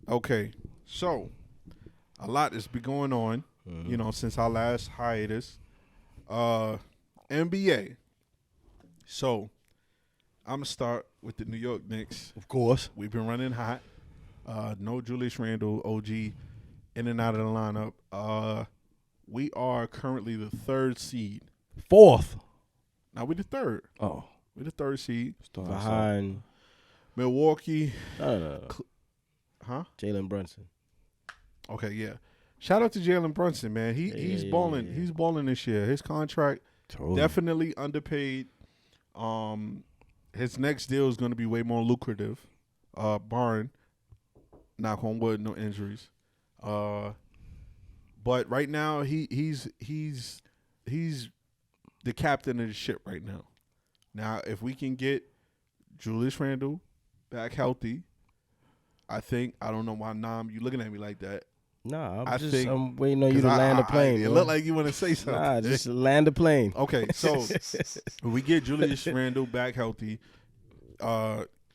Okay, so a lot has been going on, since our last hiatus. NBA. So I'm gonna start with the New York Knicks. Of course. We've been running hot. No Julius Randle, OG, in and out of the lineup. We are currently the third seed. Fourth. Now we're the third. Oh. We're the third seed. Behind Milwaukee. no. Huh? Jalen Brunson. Okay, yeah. Shout out to Jalen Brunson, man. He's balling. Yeah. He's balling this year. His contract Totally. definitely underpaid. His next deal is going to be way more lucrative. Barring, knock on wood, no injuries. But right now he's the captain of the ship right now. Now, if we can get Julius Randle back healthy, I don't know why, Nam, you looking at me like that. Nah, I'm waiting on you to land a plane. It looked like you want to say something. Nah, just land a plane. Okay, so we get Julius Randle back healthy.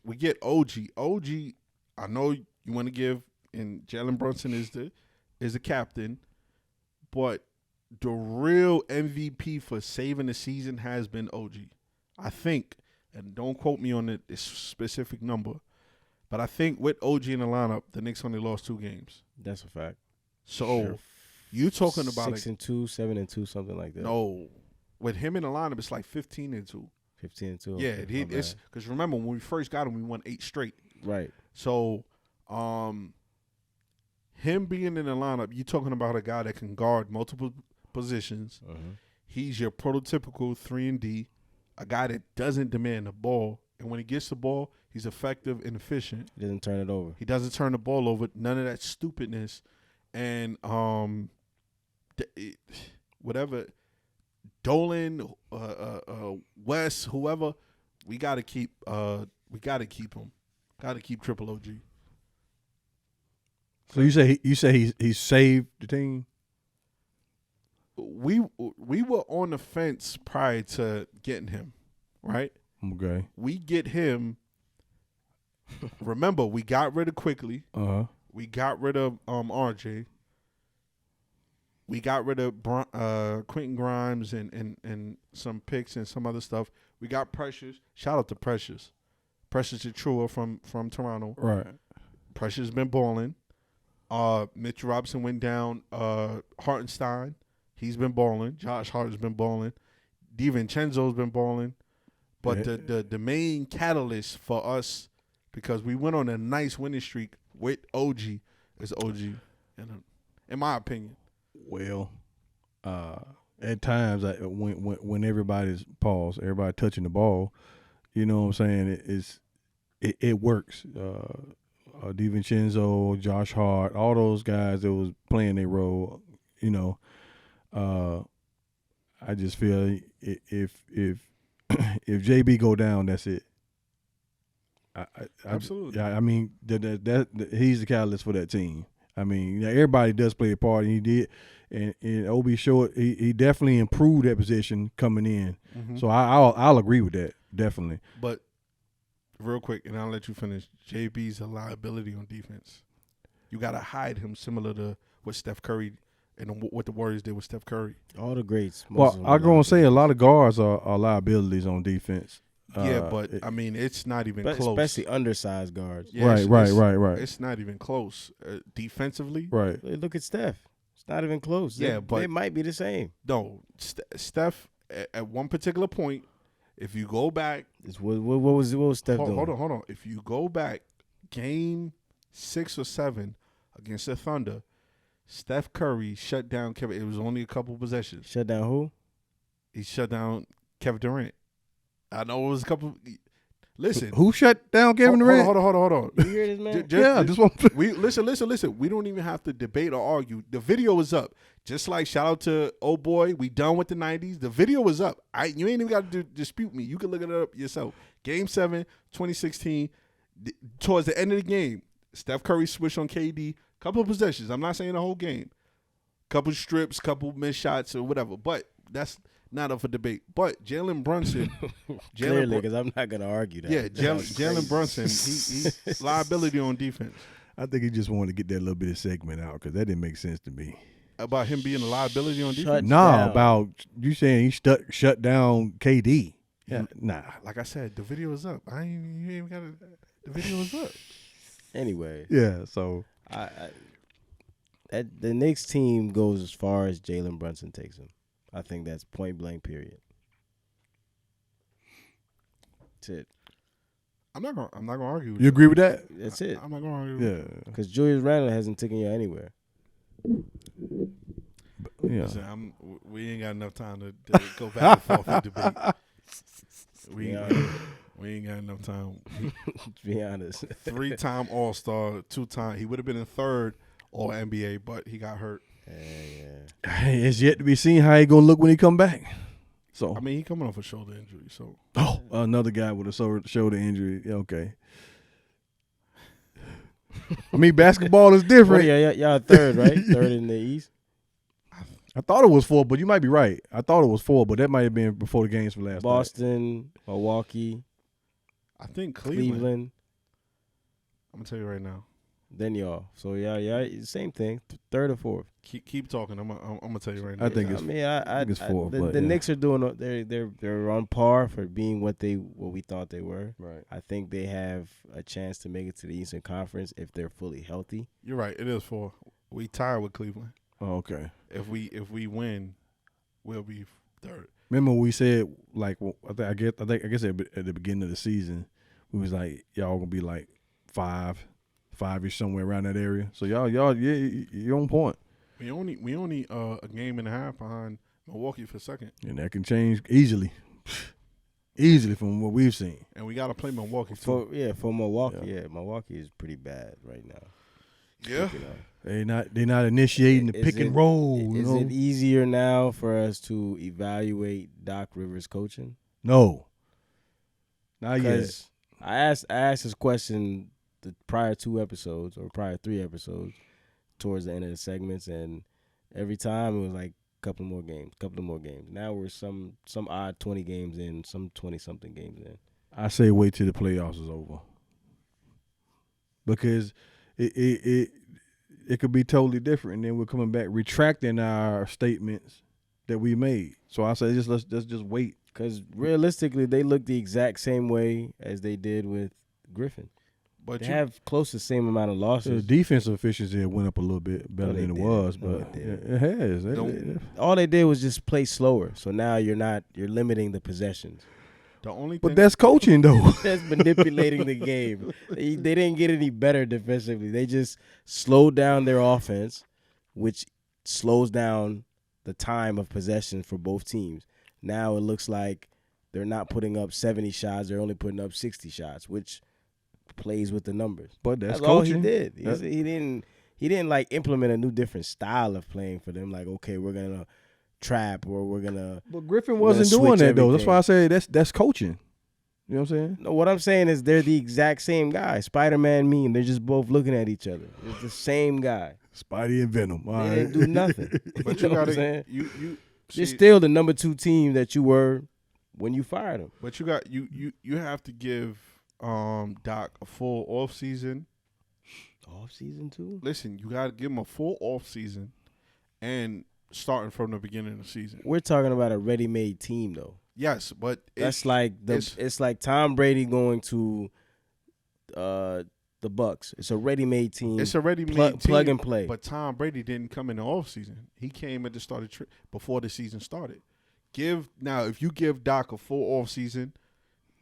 We get OG. OG, I know you want to give, and Jalen Brunson is the captain, but the real MVP for saving the season has been OG. I think, and don't quote me on this specific number, but I think with OG in the lineup, the Knicks only lost 2 games. That's a fact. So you talking about 6-2, 7-2, something like that. No, with him in the lineup, it's like 15-2. 15-2. Yeah, okay, it's because remember when we first got him, we won 8 straight. right. So, him being in the lineup, you talking about a guy that can guard multiple positions. He's your prototypical 3-and-D, a guy that doesn't demand the ball, and when he gets the ball, he's effective and efficient. He doesn't turn it over. He doesn't turn the ball over. None of that stupidness, and whatever. Dolan, West, whoever, we gotta keep him. Got to keep Triple OG. So you say he saved the team? We were on the fence prior to getting him, right? Okay. We get him. Remember, we got rid of Quickly. We got rid of RJ. We got rid of Quentin Grimes and some picks and some other stuff. We got Precious. Shout out to Precious. Precious Achua from Toronto. Right. Precious been balling. Mitch Robinson went down. Hartenstein, he's been balling. Josh Hart has been balling. DiVincenzo's been balling. But the main catalyst for us, because we went on a nice winning streak with OG, is OG, in my opinion. Well, at times when everybody's paused, everybody touching the ball, you know what I'm saying? It works. DiVincenzo, Josh Hart, all those guys that was playing their role, I just feel if JB go down, that's it. Absolutely. I mean that he's the catalyst for that team. I mean, everybody does play a part, and he did. And Obi Short, he definitely improved that position coming in. Mm-hmm. So I'll agree with that, definitely. But real quick, and I'll let you finish. JB's a liability on defense. You got to hide him, similar to what Steph Curry and what the Warriors did with Steph Curry. All the greats. Well, I'm going to say a lot of guards are liabilities on defense. Yeah, but I mean, it's not even close. Especially undersized guards. Yeah, right. It's not even close defensively. Right. Look at Steph. It's not even close. Yeah, but they might be the same. No, Steph at one particular point, if you go back, what was Steph doing? Hold on. If you go back, game 6 or 7 against the Thunder, Steph Curry shut down Kevin. It was only a couple possessions. Shut down who? He shut down Kevin Durant. I know it was a couple. Listen, who shut down Kevin Durant? Hold on. You hear this, man? Just want. Listen. We don't even have to debate or argue. The video is up. Just like shout out to old boy. We done with the 90s. The video is up. You ain't even got to dispute me. You can look it up yourself. Game 7, 2016. Towards the end of the game, Steph Curry switched on KD. Couple of possessions. I'm not saying the whole game. Couple strips, couple missed shots or whatever. But that's not up for debate. But Jalen Brunson. Clearly, because I'm not going to argue that. Yeah, Jalen Brunson, he's liability on defense. I think he just wanted to get that little bit of segment out because that didn't make sense to me. About him being a liability on defense? Shut Nah, down. about you saying he shut down KD. Yeah, nah. Like I said, the video is up. You ain't even got to. The video is up. Anyway, Yeah, so the Knicks team goes as far as Jalen Brunson takes them. I think that's point blank. Period. That's it. I'm not gonna argue with you agree with that? That's it. I'm not gonna argue. Yeah, Because Julius Randle hasn't taken you anywhere. yeah. Listen, we ain't got enough time to go back and forth and debate. We ain't got enough time. To be honest. 3-time All-Star, 2-time. He would have been in third All NBA, but he got hurt. Yeah. It's yet to be seen how he gonna look when he come back. So I mean, he coming off a shoulder injury, so another guy with a shoulder injury. Yeah, okay. I mean, basketball is different. Well, yeah, y'all third, right? Third in the East. I thought it was 4, but you might be right. I thought it was 4, but that might have been before the games for last night. Boston, Milwaukee, I think Cleveland. Cleveland, I'm gonna tell you right now. then y'all. So yeah, same thing. Third or fourth. Keep talking. I'm gonna tell you right now. I think I it's. mean, I think it's four, but, the yeah. Knicks are doing. They're on par for being what we thought they were. Right. I think they have a chance to make it to the Eastern Conference if they're fully healthy. You're right. It is 4. We tied with Cleveland. Oh, okay. If we win, we'll be third. Remember we said like I guess at the beginning of the season we was like y'all gonna be like 5-ish somewhere around that area. So y'all you're on point. We only a game and a half behind Milwaukee for second, And that can change easily from what we've seen. and we got to play Milwaukee too. For Milwaukee, Milwaukee is pretty bad right now. Yeah. They're not initiating the pick and roll. Is it easier now for us to evaluate Doc Rivers' coaching? No. Not yet. Because I asked this question the prior 2 episodes or prior 3 episodes towards the end of the segments, and every time it was like couple more games. Now we're some odd 20 games in, some 20-something games in. I say wait till the playoffs is over. Because it could be totally different, and then we're coming back retracting our statements that we made. So I say let's just wait. Because realistically, they look the exact same way as they did with Griffin. But They have close to the same amount of The losses. defensive efficiency went up a little bit better No, they than it didn't. was, No, but they didn't. it has. All they did was just play slower. So now you're limiting the possessions. the only But thing that's coaching though. That's manipulating the game. They didn't get any better defensively. They just slowed down their offense, which slows down the time of possession for both teams. Now it looks like they're not putting up 70 shots. They're only putting up 60 shots, which plays with the numbers. But that's all coaching. he did. He didn't like implement a new different style of playing for them. Like, okay, we're gonna trap or we're gonna. But Griffin We're gonna wasn't doing switch that though. That's everything. why I say that's coaching. You know what I'm saying? No, what I'm saying is they're the exact same guy. Spider-Man meme. They're just both looking at each other. It's the same guy. Spidey and Venom. All They right. didn't do nothing. But You you know what I'm gotta saying? you You're see, still the number 2 team that you were when you fired him. But you have to give Doc a full off season. Off season 2? Listen, you got to give him a full off season, and starting from the beginning of the season. We're talking about a ready-made team, though. Yes, but That's like it's like Tom Brady going to the Bucks. It's a ready-made team. it's already made plug and play. But Tom Brady didn't come in the off season. He came at the start of before the season started. If you give Doc a full off season,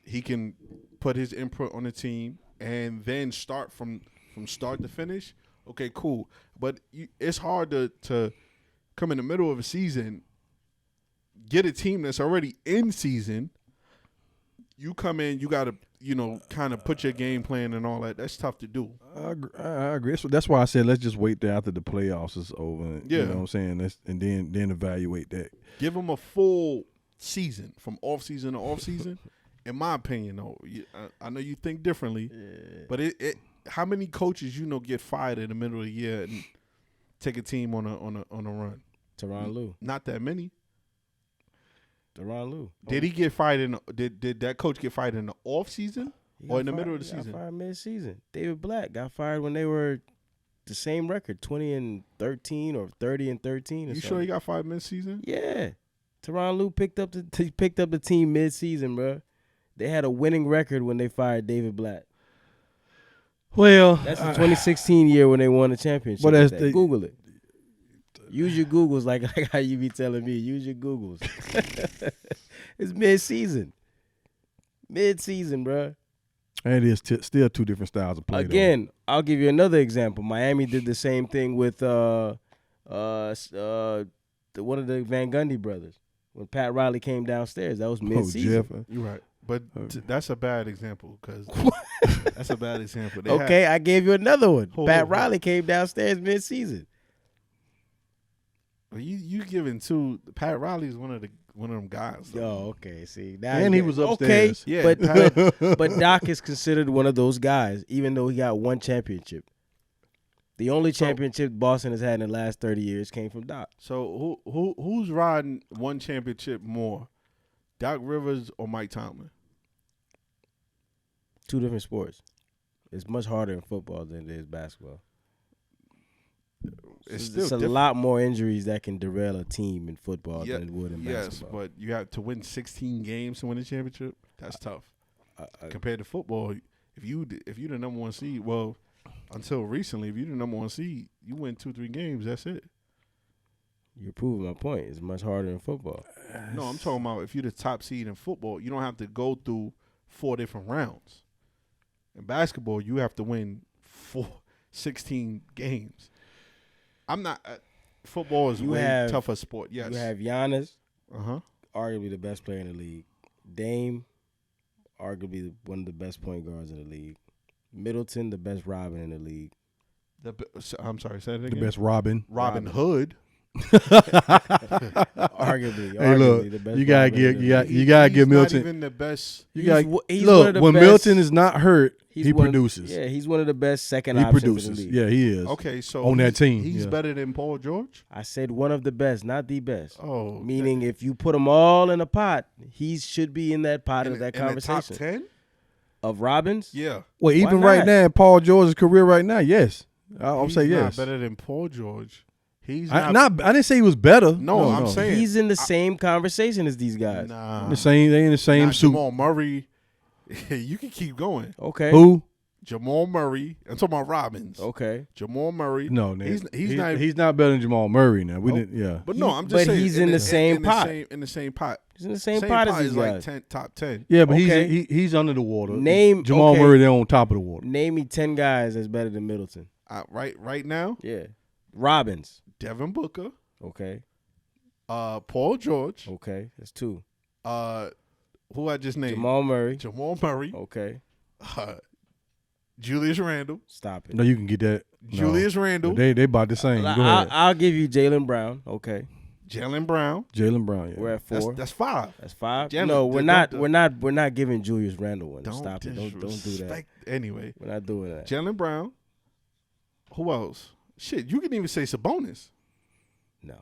he can put his input on the team and then start from start to finish. Okay, cool. But it's hard to come in the middle of a season, get a team that's already in season. You come in, you got to kind of put your game plan and all that. That's tough to do. I agree. So that's why I said let's just wait till after the playoffs is over. Yeah. You know what I'm saying? And then evaluate that. Give them a full season from off season to off season. In my opinion, though, I know you think differently, but it how many coaches get fired in the middle of the year and take a team on a run? Tyronn Lue. Not that many. Tyronn Lue. Did he get fired did that coach get fired in the off season Or in the middle of the He got season? fired mid-season. David Black got fired when they were the same record, 20-13 or 30-13. You sure he got 5 mid-season? Yeah. Tyronn Lue picked up the team mid-season, bro. They had a winning record when they fired David Black. Well, That's the 2016 year when they won the championship. But with that's that. Google it. Use your Googles like how you be telling me. Use your Googles. It's mid-season. Mid-season, bro. and it's still two different styles of play. Again, I'll give you another example. Miami did the same thing with one of the Van Gundy brothers. When Pat Riley came downstairs, that was mid-season. Jeff. You're right. But that's a bad example because that's a bad example. They Okay, I gave you another one. Hold Pat on. Riley came downstairs mid-season. You giving two. Pat Riley is one of them guys. though. Oh, okay. See, now And he you- was okay, upstairs. Yeah, but Doc is considered one of those guys, even though he got one championship. The only championship Boston has had in the last 30 years came from Doc. So who's riding one championship more, Doc Rivers or Mike Tomlin? Two different sports. It's much harder in football than it is basketball. It's There's still a different. lot more injuries that can derail a team in football than it would in Yes, basketball. but you have to win 16 games to win a championship. That's tough I- compared to football. If you the number one seed, well, until recently, if you're the number one seed, you win 2-3 games. That's it. You're proving my point. It's much harder in football. No, I'm talking about if you're the top seed in football, you don't have to go through 4 different rounds. In basketball, you have to win 16 games. I'm not. Football is You way have- tougher sport. Yes. You have Giannis, Uh-huh. arguably the best player in the league. Dame, arguably one of the best point guards in the league. Middleton, the best Robin in the league. I'm sorry. Say that The again. best Robin. Robin Hood. Arguably, Hey, look, the best. you gotta Robin give in the you got league. you gotta He's give not Milton. even the best. You He's got one- he's one look of the when best- Milton is not hurt, He's he one of- produces. Yeah, he's one of the best second He options produces. in the league. Yeah, he is. Okay, so On that team, he's yeah. better than Paul George. I said one of the best, not the best. Oh, Meaning, if you put them all in a pot, he should be in that pot in, of that in the top conversation 10. of Robins. Yeah, Well, even Why right not? now in Paul George's career right now, yes, I'll he's say not yes. better than Paul George. He's I not. didn't say he was better. No, I'm saying He's in the same conversation as these guys. nah. the same. They in the same Not suit. Jamal Murray. You can keep going. Okay. Who? Jamal Murray. I'm talking about Robbins. Okay. Jamal Murray. No, man. He's not. better than Jamal Murray. Now we Oh. didn't. Yeah. But no, I'm just But saying. he's in the same pot. In the same pot. He's in the same pot as is these like guys. top 10. Yeah, but Okay. he's under the water. Name- Jamal okay. Murray. They're on top of the water. Name me 10 guys that's better than Middleton. Right now, Yeah. Robbins. Devin Booker, Okay. Paul George, Okay. That's 2. who I just named, Jamal Murray. Jamal Murray, Okay. Julius Randle, Stop it. No, you can get that. No. Julius Randle, They about the same. Go ahead. I'll give you Jaylen Brown. Okay. Jalen Brown. Jalen Brown. Yeah. We're at 4. That's 5. That's 5. Jalen- No, we're don't- not. We're not giving Julius Randle one. Don't Stop it. Don't do that. disrespect- Anyway, We're not doing that. Jalen Brown. Who else? Shit, you can even say Sabonis. No.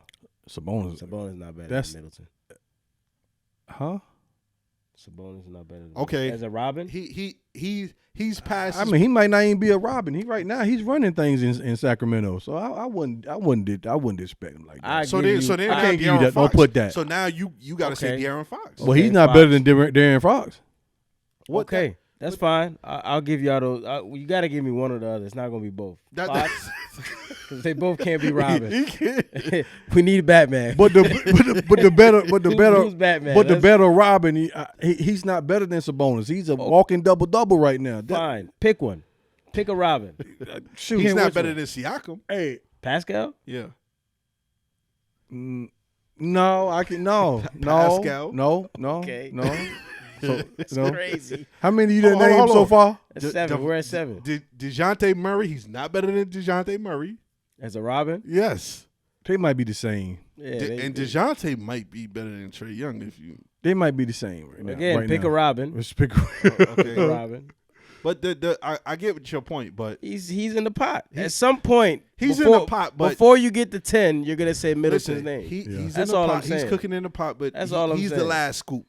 Sabonis. Sabonis not better That's- than Middleton. Huh? Sabonis is not better than Okay. Middleton. As a Robin? He's past. I mean, he might not even be a Robin. He's running things in Sacramento. So I wouldn't expect him like that. I so give then you- so then I now can't give you De'Aaron that. Don't Fox. put that. So now you got to say Okay. De'Aaron Fox. Well, Okay, he's not Fox. better than Darren Fox. What Okay. That's fine. I'll give y'all those. You got to give me one or the other. It's not going to be both. That, Fox, because they both can't be Robin. he can't. We need Batman. But the better Who's Batman? but the Let's- better Robin, he's not better than Sabonis. He's a walking double right now. Fine. Pick one. Pick a Robin. Shoot, He's not which better one? than Siakam. Hey, Pascal? Yeah. no, I can no, Pascal? no, Okay. no. So, That's no. crazy. How many you done Hold on, named hold so on. far? That's 7. We're at 7. DeJounte Murray, he's not better than DeJounte Murray. As a Robin? Yes. They might be the same. Yeah. And DeJounte might be better than Trae Young if you. They might be the same right now. Again, right pick now. a Robin. Let's pick. Pick a Okay. Robin. But I get what your point, but He's in the pot. At some point, he's in before- the pot, but before you get to 10, you're gonna say Middleton's listen, name. he's in That's the all pot. I'm saying. He's cooking in the pot, but That's all I'm he's the saying. last scoop.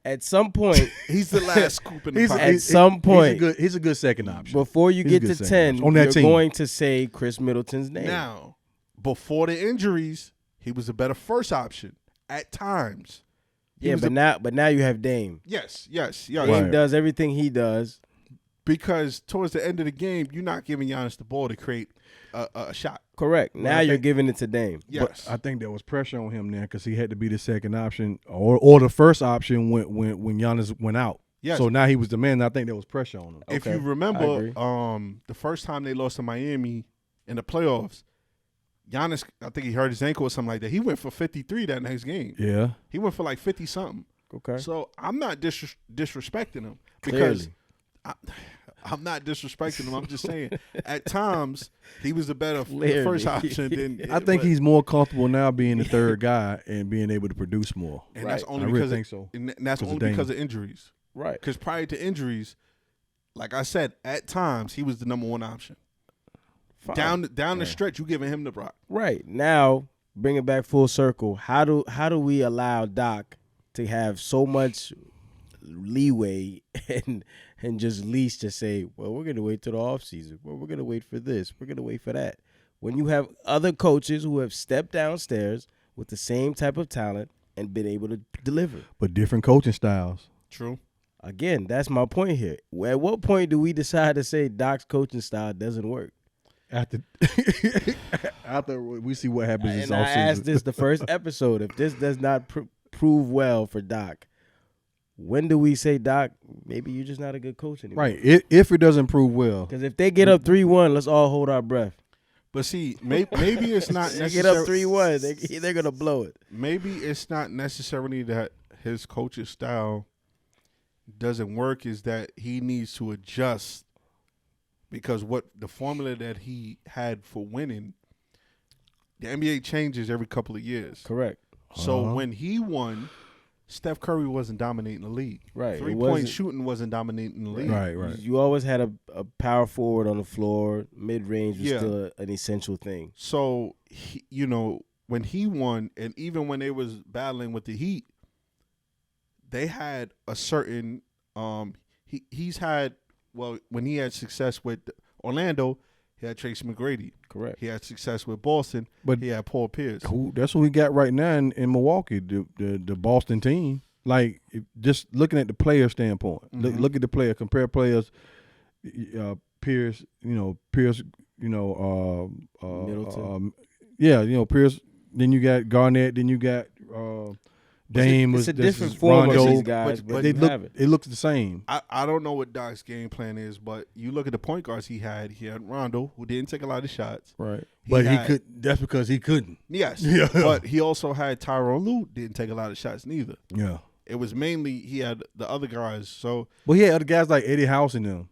At some point, He's the last scoop in the pot. At some point, he's a good second option. before you He's a get to good 10, second option. On that you're team. going to say Chris Middleton's name. Now, before the injuries, he was a better first option at times. Yeah, but now you have Dame. Yes. Dame Right. does everything he does. Because towards the end of the game, you're not giving Giannis the ball to create a shot. Correct. Now you're giving it to Dame. Yes. But I think there was pressure on him there because he had to be the second option or the first option when Giannis went out. Yes. So now he was the man. And I think there was pressure on him. If Okay, you I remember, agree. the first time they lost to Miami in the playoffs, Giannis, I think he hurt his ankle or something like that. He went for 53 that next game. Yeah. He went for like 50-something. Okay. So I'm not disrespecting him because Clearly. I'm not disrespecting him. I'm just saying at times he was a better Clearly. first option than I think but- he's more comfortable now being the third guy and being able to produce more. and Right. that's only I really because think so. and that's 'Cause of only because Dame. of injuries. Right. Because prior to injuries, like I said, at times he was the number one option. Fine. Down the stretch, you giving him the rock. Right. Now, bring it back full circle. How do we allow Doc to have so much leeway and just leash to say, well, we're gonna wait till the offseason. Well, we're gonna wait for this. We're gonna wait for that. When you have other coaches who have stepped downstairs with the same type of talent and been able to deliver. But different coaching styles. True. Again, that's my point here. At what point do we decide to say Doc's coaching style doesn't work? After we see what happens this And I asked offseason. this the first episode. If this does not prove well for Doc, when do we say, Doc, maybe you're just not a good coach anymore? Right. If it doesn't prove well. Because if they get up 3-1, let's all hold our breath. But see, maybe it's not They get up necessarily 3-1, they're gonna blow it. maybe it's not necessarily that his coaching style doesn't work, is that he needs to adjust because what the formula that he had for winning, the NBA changes every couple of years. Correct. So when he won, Steph Curry wasn't dominating the league. Right. It 3-point wasn't- shooting wasn't dominating the league. Right. You always had a power forward on the floor. Mid range was Yeah. still an essential thing. So when he won, and even when they was battling with the Heat, they had a certain he's had when he had success with Orlando, he had Tracy McGrady. Correct. He had success with Boston, But he had Paul Pierce. That's what we got right now in Milwaukee, the Boston team. Like just looking at the player standpoint, look at the player, compare players. Pierce, Middleton. Pierce. Then you got Garnett. Then you got Dame. It's a this different is form of Rondo. these guys, but they you look. have it. It looks the same. I don't know what Doc's game plan is, but you look at the point guards he had. He had Rondo, who didn't take a lot of shots. Right. He But had- he could. That's because he couldn't. Yes. Yeah. But he also had Tyronn Lue, didn't take a lot of shots neither. Yeah. It was mainly he had the other guys. So But he had other guys like Eddie House in them.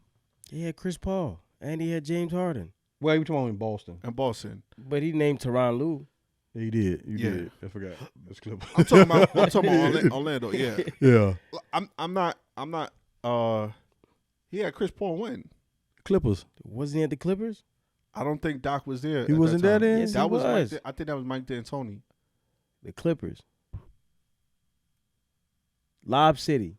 He had Chris Paul and he had James Harden, Well, you talking about in Boston? in Boston, but he named Tyronn Lue. He did. You Yeah. did. I forgot. That's clip. I'm talking about Orlando. Yeah. Yeah. I'm not. He had Chris Paul win. Clippers. Wasn't he at the Clippers? I don't think Doc was there. He at wasn't that there time. then? Yes, That he was. was. I think that was Mike D'Antoni. The Clippers. Lob City.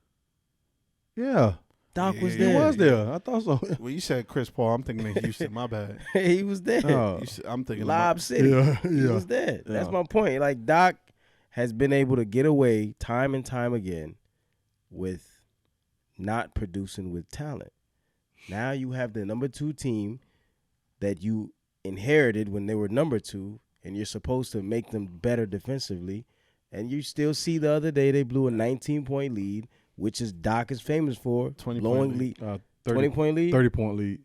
Yeah. Doc was Yeah, He there. was there. I thought so. When you said Chris Paul, I'm thinking of Houston. My bad. He was there. Oh. I'm thinking Lob City. Yeah, He yeah. was there. That's Yeah. my point. Like Doc has been able to get away time and time again with not producing with talent. Now you have the number 2 team that you inherited when they were number 2, and you're supposed to make them better defensively. And you still see the other day they blew a 19-point lead, which is Doc is famous for. 20-point blowing lead. 20-point lead 30-point lead.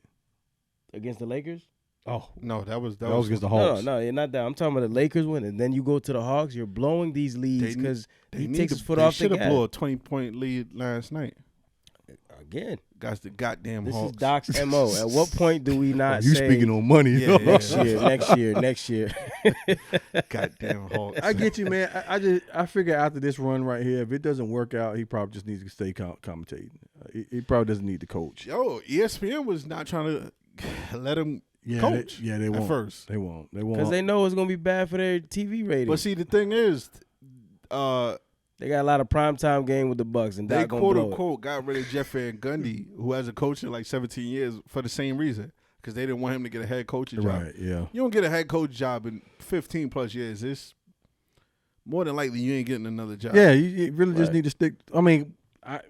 against the Lakers. Oh. No, that was That was against the No, Hawks. no, not that. I'm talking about the Lakers win, and then you go to the Hawks. You're blowing these leads because he takes his foot off the Should have gas. blew a 20-point lead last night. Again, Guys, the goddamn this Hawks. is Doc's MO. At what point do we not You say speaking on money. Yeah, yeah. next year? Goddamn Hawks. I get you, man. I figure after this run right here, if it doesn't work out, he probably just needs to stay commentating. He probably doesn't need to coach. Yo, ESPN was not trying to let him coach. They at won't. first. They won't. They Because won't. they know it's gonna be bad for their TV ratings. But see, the thing is, They got a lot of primetime game with the Bucks, and They Doc gonna quote blow it. unquote got rid of Jeff Van Gundy, who hasn't coached in like 17 years, for the same reason, because they didn't want him to get a head coaching job. Right, yeah. You don't get a head coach job in 15 plus years. It's more than likely you ain't getting another job. Yeah, you really just need to stick. I mean,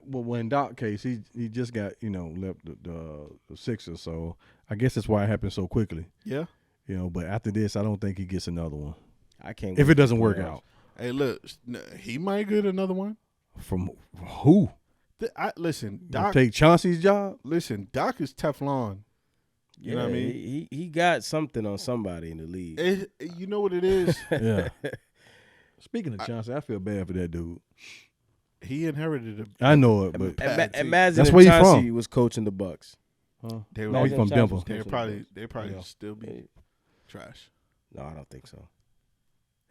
well, in Doc's case, he just got left the Sixers, so I guess that's why it happened so quickly. Yeah. But after this, I don't think he gets another one. I can't. If it doesn't work out. Hey, look, he might get another one. From who? Listen, You Doc. take Chauncey's job? Listen, Doc is Teflon. You know what I mean? He got something on somebody in the league. You know what it is? Yeah. Speaking of Chauncey, I feel bad for that dude. He inherited it. I know it, but Imagine That's if where you Chauncey from. was coaching the Bucks. huh? They No, he's from Chauncey Denver. was They coaching probably the Yeah. still be Bucks. trash. No, I don't think so.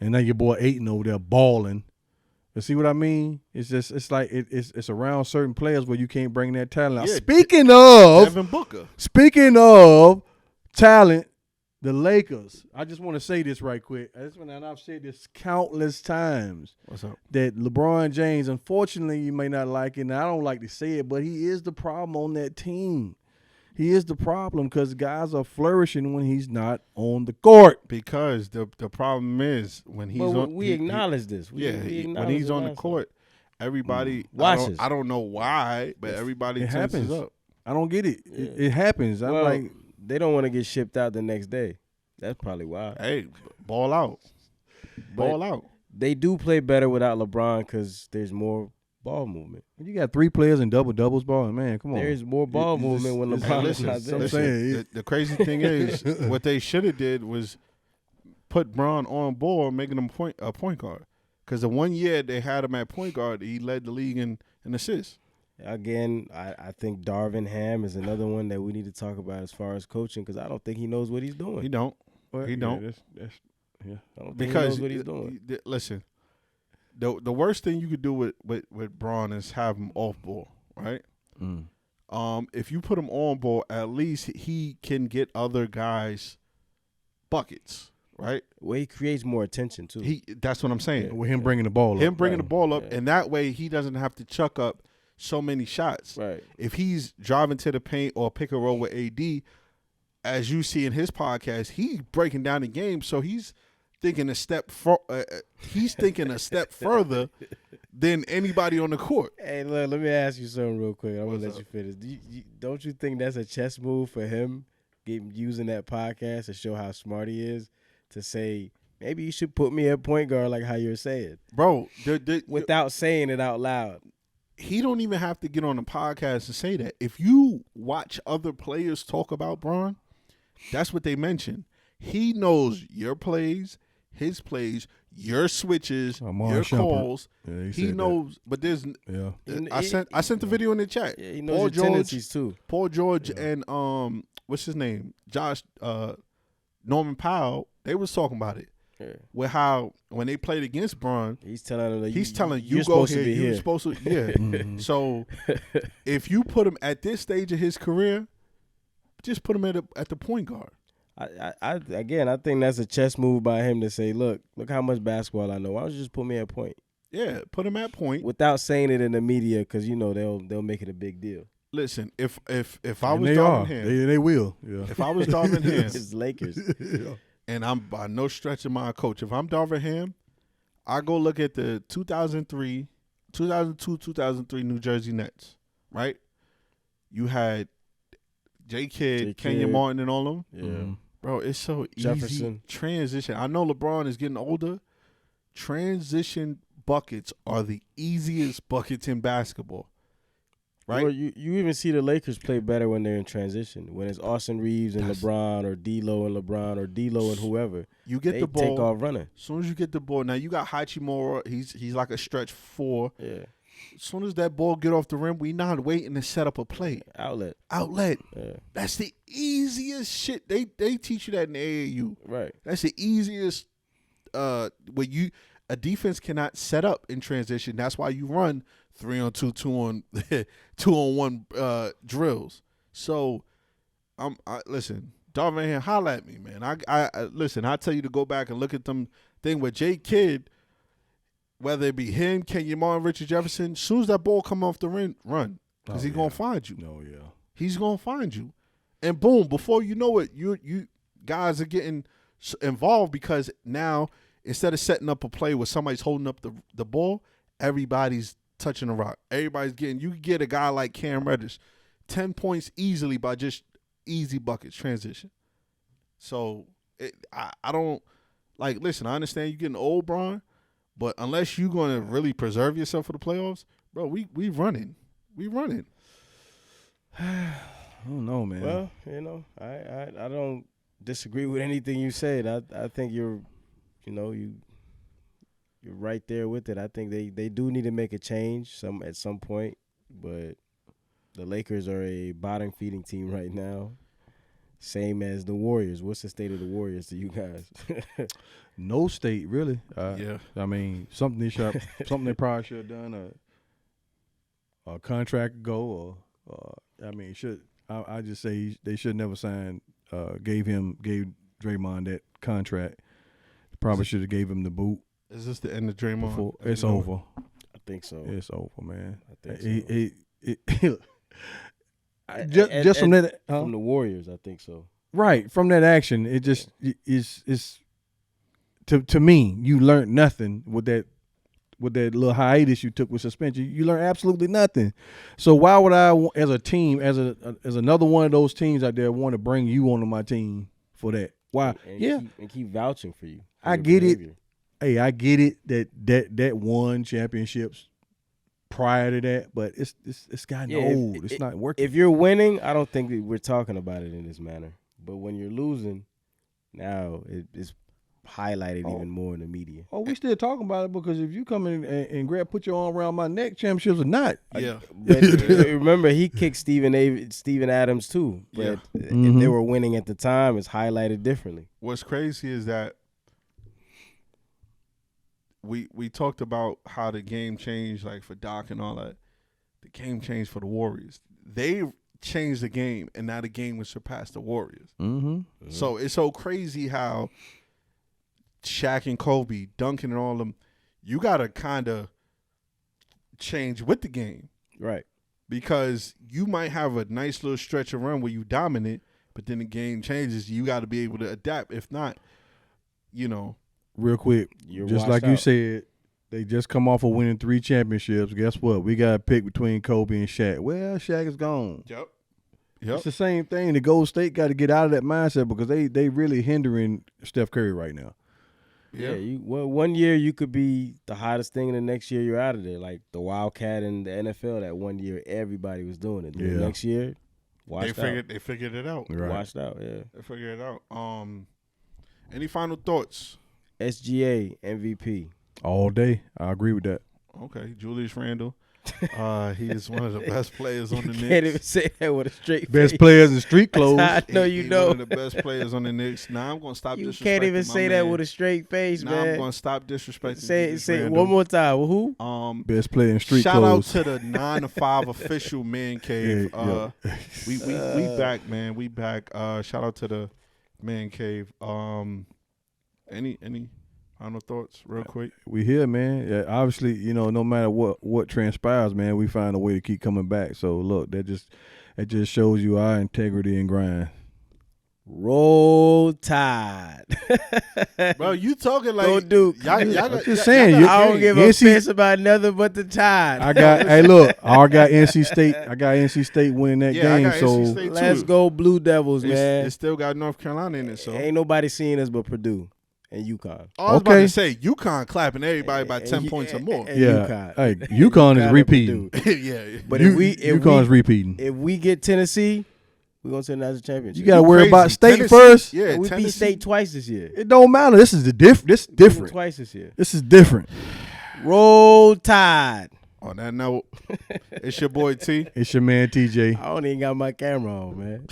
And now your boy Ayton over there balling. You see what I mean? It's just it's around certain players where you can't bring that talent out. Yeah, Speaking of Devin Booker. Talent, the Lakers. I just want to say this right quick. And I've said this countless times. What's up? That LeBron James, unfortunately, you may not like it, and I don't like to say it, but he is the problem on that team. He is the problem because guys are flourishing when he's not on the court. Because the problem is when he's But on. we acknowledge this. We when acknowledge he's on the last court, everybody Watches. I don't know why, but everybody It tenses happens. up. I don't get it. It happens. I'm Well, like, they don't want to get shipped out the next day. That's probably why. Hey, ball out. Ball out. They do play better without LeBron because there's more ball movement. you got 3 players in doubles balling, man. Come on. There's more ball movement when it's- LeBron is Listen, not there. I'm saying, the crazy thing is, what they should have did was put Bron on board, making him a point guard. Because the 1 year they had him at point guard, he led the league in assists. Again, I think Darvin Ham is another one that we need to talk about as far as coaching because I don't think he knows what he's doing. He don't. Well, he don't. That's I don't think Because he knows what he's doing. Listen, the worst thing you could do with Bron is have him off ball, right? If you put him on ball, at least he can get other guys buckets, right? Well, he creates more attention too. That's what I'm saying. with him bringing the ball up. Him bringing Right. the ball up, Yeah. and that way he doesn't have to chuck up so many shots. Right. If he's driving to the paint or pick and roll with AD, as you see in his podcast, he's breaking down the game, so he's thinking a step further than anybody on the court. Hey, look, let me ask you something real quick. I'm What's gonna let up? you finish. Don't you think that's a chess move for him, using that podcast to show how smart he is? To say maybe you should put me at point guard, like how you're saying, Bro, without saying it out loud. he don't even have to get on the podcast to say that. If you watch other players talk about Bron, that's what they mention. He knows your plays, his plays, your switches, Amon your Shumpert. calls. Yeah, He said knows, but there's. that. Yeah. I sent the video in the chat. Yeah, he knows Paul your George, tendencies too. Paul George, and what's his name, Josh, Norman Powell. They was talking about it. Yeah. With how when they played against Bron, He's telling him that he's telling you you're go supposed here. to be You're here. supposed to, yeah. So if you put him at this stage of his career, just put him at the point guard. I think that's a chess move by him to say, look how much basketball I know. Why don't you just put me at point Yeah, put him at point. without saying it in the media because they'll make it a big deal. Listen, if I And was they Darvin are. Ham, They will. Yeah. if I was Darvin Ham, It's Lakers. Yeah. and I'm by no stretch of my coach, if I'm Darvin Ham, I go look at the 2002, 2003 New Jersey Nets, right? You had J. Kidd, Kenyon Martin, and all of them. Yeah. Mhm. Bro, it's so easy Jefferson. transition. I know LeBron is getting older. Transition buckets are the easiest buckets in basketball, right? Well, you even see the Lakers play better when they're in transition. When it's Austin Reeves and LeBron, or D'Lo and LeBron, or D'Lo and whoever, You get they the ball. take off running. As soon as you get the ball, now you got Hachimura. He's like a stretch 4. Yeah, As soon as that ball get off the rim, we not waiting to set up a play. outlet. Outlet. Yeah, That's the easiest shit. They teach you that in the AAU. right. That's the easiest. Where a defense cannot set up in transition. That's why you run 3-on-2, 2-on-1 drills. So, listen, Darvin Ham, holla at me, man. I listen. I tell you to go back and look at them thing with J. Kidd. whether it be him, Kenyon Martin, Richard Jefferson, as soon as that ball come off the rim, run. Because he's going to find you. No, yeah. He's going to find you. And boom, before you know it, you guys are getting involved because now instead of setting up a play where somebody's holding up the ball, everybody's touching the rock. Everybody's getting – you can get a guy like Cam Reddish 10 points easily by just easy buckets, transition. So I don't – like, listen, I understand you're getting old, Bron, but unless you're going to really preserve yourself for the playoffs, bro, we running. We running. I don't know, man. Well, I don't disagree with anything you said. I think you're right there with it. I think they do need to make a change at some point, but the Lakers are a bottom feeding team right now. Same as the Warriors. What's the state of the Warriors to you guys? No state, really. Yeah. I mean, something they probably should have done a contract ago, or I just say they should never sign. Gave Draymond that contract. Probably should have gave him the boot. Is this the end of Draymond? It's over. I think so. It's over, man. I think so. Just from that from the Warriors, I think so. Right, from that action, it just is to me. You learned nothing with that little hiatus you took with suspension. You learned absolutely nothing. So why would I, as a team, as another one of those teams out there, want to bring you onto my team for that? Why? And keep vouching for you. I get it. Hey, I get it that won championships prior to that, but it's gotten old. It's not working. If you're winning, I don't think that we're talking about it in this manner. But when you're losing, now it's highlighted even more in the media. Oh, we still talking about it because if you come in and put your arm around my neck, championships or not. Yeah. But remember, he kicked Steven Adams too. But if they were winning at the time, it's highlighted differently. What's crazy is that we talked about how the game changed, like for Doc and all that. The game changed for the Warriors. They changed the game, and now the game would surpass the Warriors. Mm-hmm. So it's so crazy how Shaq and Kobe, Duncan and all of them, you got to kind of change with the game. Right. Because you might have a nice little stretch of run where you dominate, but then the game changes. You got to be able to adapt. If not, Real quick, just like you said, they just come off of winning 3 championships. Guess what? We got to pick between Kobe and Shaq. Well, Shaq is gone. Yep. It's the same thing. The Golden State got to get out of that mindset because they really hindering Steph Curry right now. Yeah, one year you could be the hottest thing, and the next year you're out of there. Like the Wildcat in the NFL, that one year everybody was doing it. The next year, they figured it out. Right. Washed out, yeah. They figured it out. Any final thoughts? SGA MVP. All day. I agree with that. Okay, Julius Randle. He is one of the best players on the Knicks. Can't even say that with a straight Best face. players in street clothes. I know He's one of the best players on the Knicks. Now I'm gonna stop. You disrespecting can't even my say man. that with a straight face, now man. I'm gonna stop disrespecting. Say Randle. one more time. Who? Best player in street shout clothes. Shout out to the 9 to 5 official man cave. We back, man. We back. Shout out to the man cave. Any final thoughts, real quick? We here, man. Yeah, obviously, no matter what transpires, man, we find a way to keep coming back. So look, that just shows you our integrity and grind. Roll Tide. Bro, you talking like Go Duke. Y'all just saying. I don't give a piss about nothing but the Tide. I got NC State. I got NC State winning that game. So let's go Blue Devils, man. It still got North Carolina in it. So ain't nobody seeing us but Purdue and UConn. I was about to say UConn clapping everybody by 10 points or more. Yeah, UConn is repeating. Yeah, but if UConn's repeating. If we get Tennessee, we're going to the national championship. You got to worry about State Tennessee, first. Yeah, we beat State twice this year. It don't matter. This is different. Twice this year. This is different. Roll Tide. On that note, it's your boy T. It's your man TJ. I don't even got my camera on, man.